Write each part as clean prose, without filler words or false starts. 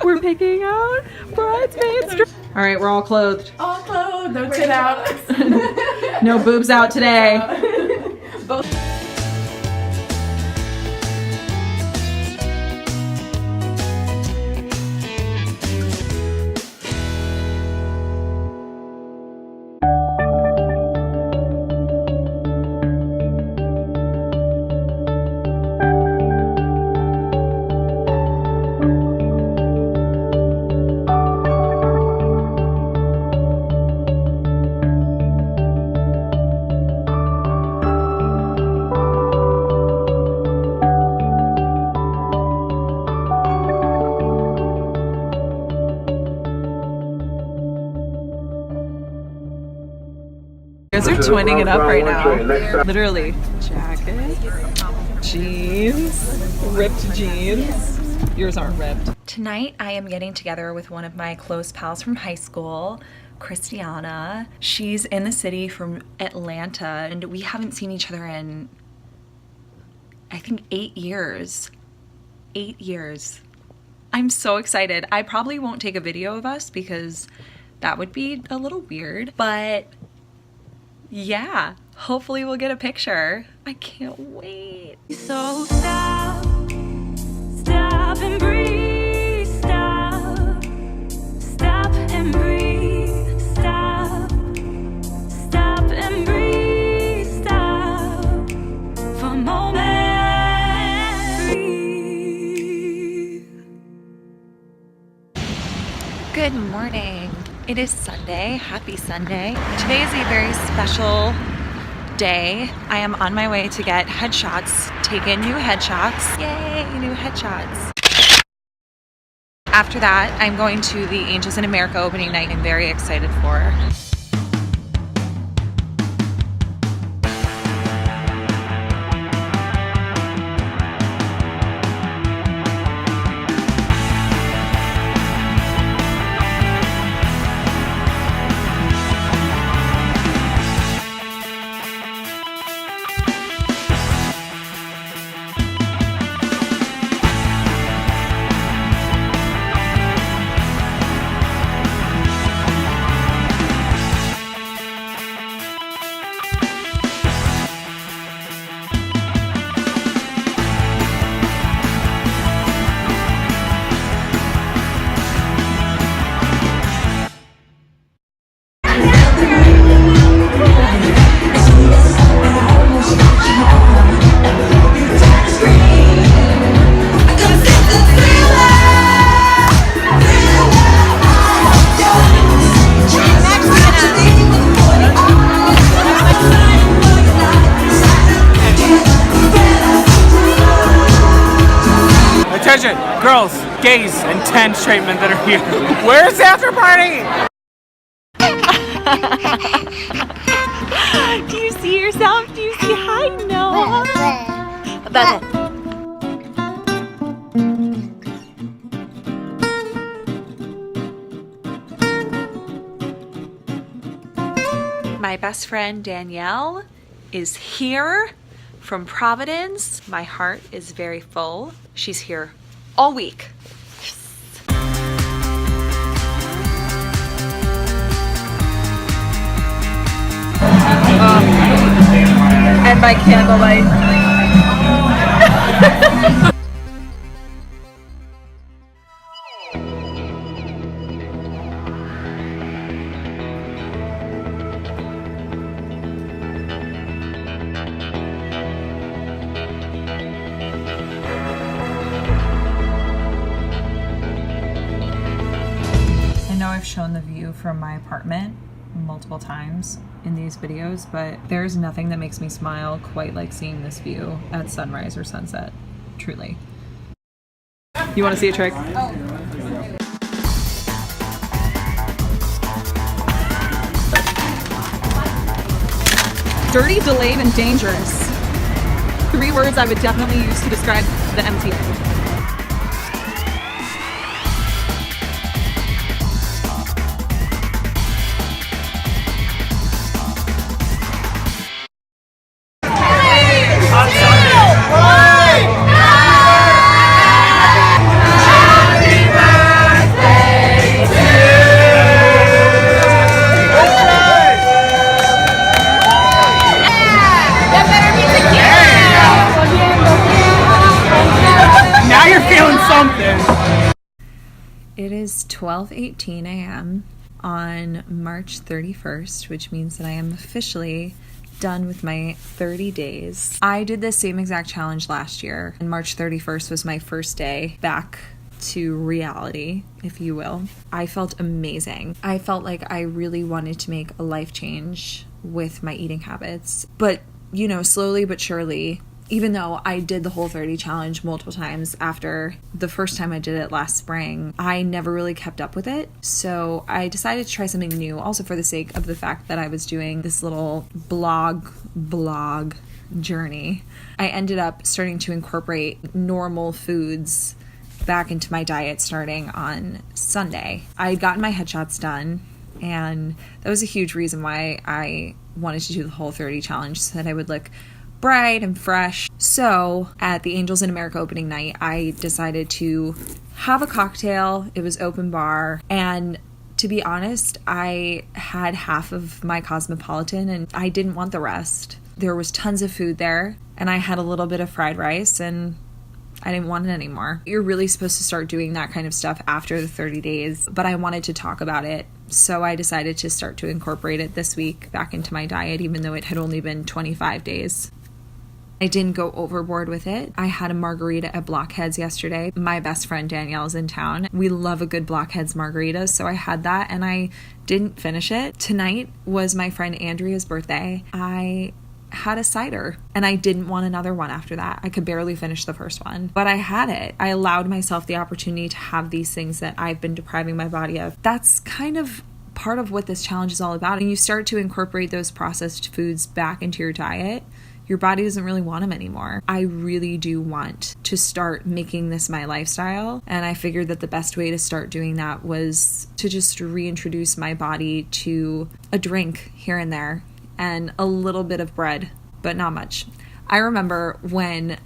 We're picking out bridesmaids. All right, we're all clothed. All clothed, no tit out. No boobs out today. Both. You guys are twinning it up right now. Literally. Jacket, jeans, ripped jeans. Yours aren't ripped. Tonight I am getting together with one of my close pals from high school, Christiana. She's in the city from Atlanta and we haven't seen each other in, I think, 8 years. 8 years. I'm so excited. I probably won't take a video of us because that would be a little weird, but yeah, hopefully we'll get a picture. I can't wait. So stop and breathe, stop and breathe, stop and breathe, stop for a moment, breathe. Good morning. It is Sunday. Happy Sunday. Today is a very special day. I am on my way to get headshots, taken new headshots. Yay, new headshots. After that, I'm going to the Angels in America opening night. I'm very excited for. Attention, girls, gays, and trans treatment that are here. Where's the after party? Do you see yourself? Do you see? Hi, Noah. My best friend Danielle is here from Providence. My heart is very full. She's here all week. And by candlelight. I know I've shown the view from my apartment multiple times in these videos, but there's nothing that makes me smile quite like seeing this view at sunrise or sunset, truly. You want to see a trick? Oh. Dirty, delayed, and dangerous. 3 words I would definitely use to describe the MTA. Happy something. It is 12:18 a.m. on March 31st, which means that I am officially done with my 30 days. I did the same exact challenge last year, and March 31st was my first day back to reality, if you will. I felt amazing. I felt like I really wanted to make a life change with my eating habits. But, you know, slowly but surely, even though I did the Whole30 challenge multiple times after the first time I did it last spring, I never really kept up with it. So I decided to try something new, also for the sake of the fact that I was doing this little blog journey. I ended up starting to incorporate normal foods back into my diet starting on Sunday. I had gotten my headshots done, and that was a huge reason why I wanted to do the Whole30 challenge, so that I would look bright and fresh. So at the Angels in America opening night, I decided to have a cocktail. It was open bar, and to be honest, I had half of my Cosmopolitan and I didn't want the rest. There was tons of food there, and I had a little bit of fried rice, and I didn't want it anymore. You're really supposed to start doing that kind of stuff after the 30 days, but I wanted to talk about it. So I decided to start to incorporate it this week back into my diet, even though it had only been 25 days. I didn't go overboard with it. I had a margarita at Blockheads yesterday. My best friend Danielle's in town. We love a good Blockheads margarita, so I had that and I didn't finish it. Tonight was my friend Andrea's birthday. I had a cider and I didn't want another one after that. I could barely finish the first one, but I had it. I allowed myself the opportunity to have these things that I've been depriving my body of. That's kind of part of what this challenge is all about. And you start to incorporate those processed foods back into your diet, your body doesn't really want them anymore. I really do want to start making this my lifestyle, and I figured that the best way to start doing that was to just reintroduce my body to a drink here and there and a little bit of bread, but not much. I remember when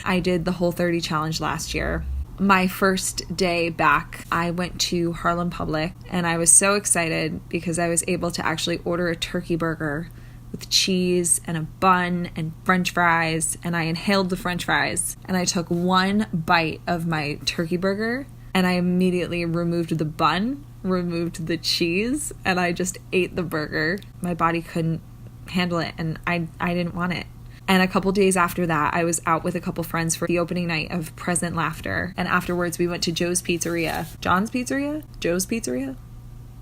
I did the Whole30 challenge last year, my first day back, I went to Harlem Public, and I was so excited because I was able to actually order a turkey burger with cheese and a bun and french fries, and I inhaled the french fries, and I took one bite of my turkey burger, and I immediately removed the bun, removed the cheese, and I just ate the burger. My body couldn't handle it, and I didn't want it. And a couple days after that, I was out with a couple friends for the opening night of Present Laughter, and afterwards we went to Joe's Pizzeria. John's Pizzeria? Joe's Pizzeria?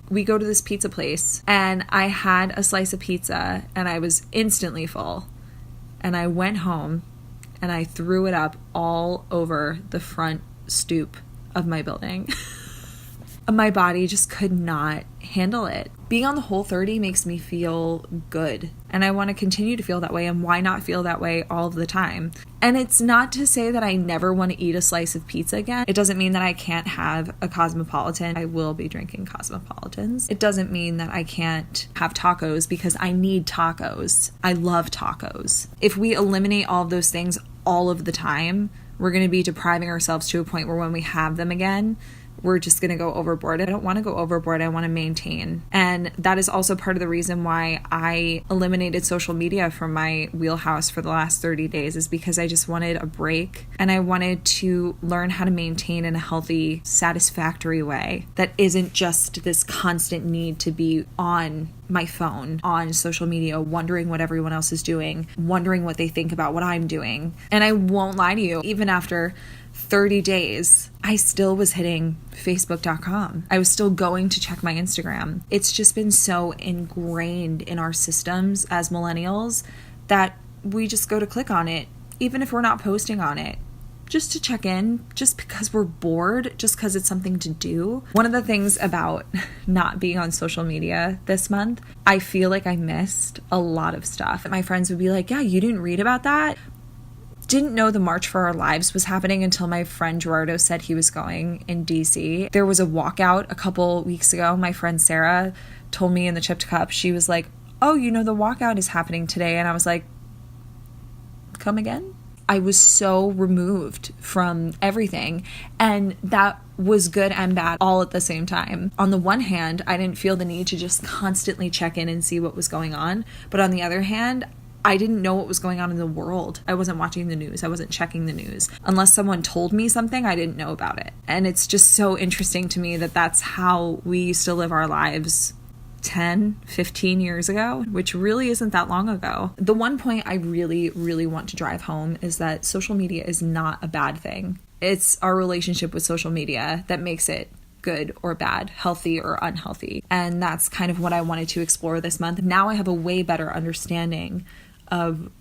We go to this pizza place, and I had a slice of pizza, and I was instantly full. And I went home, and I threw it up all over the front stoop of my building. My body just could not handle it. Being on the Whole30 makes me feel good, and I want to continue to feel that way, and why not feel that way all of the time? And it's not to say that I never want to eat a slice of pizza again. It doesn't mean that I can't have a Cosmopolitan. I will be drinking Cosmopolitans. It doesn't mean that I can't have tacos, because I need tacos. I love tacos. If we eliminate all of those things all of the time, we're going to be depriving ourselves to a point where when we have them again, we're just going to go overboard. I don't want to go overboard. I want to maintain. And that is also part of the reason why I eliminated social media from my wheelhouse for the last 30 days, is because I just wanted a break, and I wanted to learn how to maintain in a healthy, satisfactory way that isn't just this constant need to be on my phone, on social media, wondering what everyone else is doing, wondering what they think about what I'm doing. And I won't lie to you, even after 30 days, I still was hitting Facebook.com. I was still going to check my Instagram. It's just been so ingrained in our systems as millennials that we just go to click on it, even if we're not posting on it, just to check in, just because we're bored, just because it's something to do. One of the things about not being on social media this month, I feel like I missed a lot of stuff. My friends would be like, yeah, you didn't read about that? Didn't know the March for Our Lives was happening until my friend Gerardo said he was going in DC. There was a walkout a couple weeks ago. My friend Sarah told me in the Chipped Cup, she was like, oh, you know, the walkout is happening today. And I was like, come again? I was so removed from everything, and that was good and bad all at the same time. On the one hand, I didn't feel the need to just constantly check in and see what was going on. But on the other hand, I didn't know what was going on in the world. I wasn't watching the news. I wasn't checking the news. Unless someone told me something, I didn't know about it. And it's just so interesting to me that that's how we used to live our lives 10, 15 years ago, which really isn't that long ago. The one point I really, really want to drive home is that social media is not a bad thing. It's our relationship with social media that makes it good or bad, healthy or unhealthy. And that's kind of what I wanted to explore this month. Now I have a way better understanding of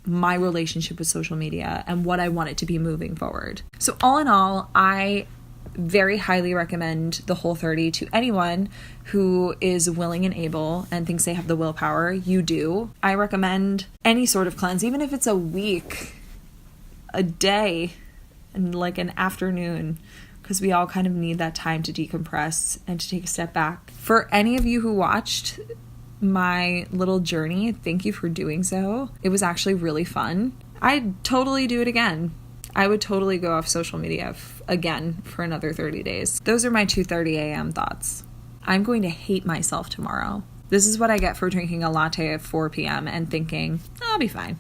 my relationship with social media and what I want it to be moving forward. So all in all, I very highly recommend the Whole30 to anyone who is willing and able and thinks they have the willpower. You do. I recommend any sort of cleanse, even if it's a week, a day, and like an afternoon, because we all kind of need that time to decompress and to take a step back. For any of you who watched my little journey, thank you for doing so. It was actually really fun. I'd totally do it again. I would totally go off social media again for another 30 days. Those are my 2:30 a.m. thoughts. I'm going to hate myself tomorrow. This is what I get for drinking a latte at 4 p.m. and thinking, I'll be fine.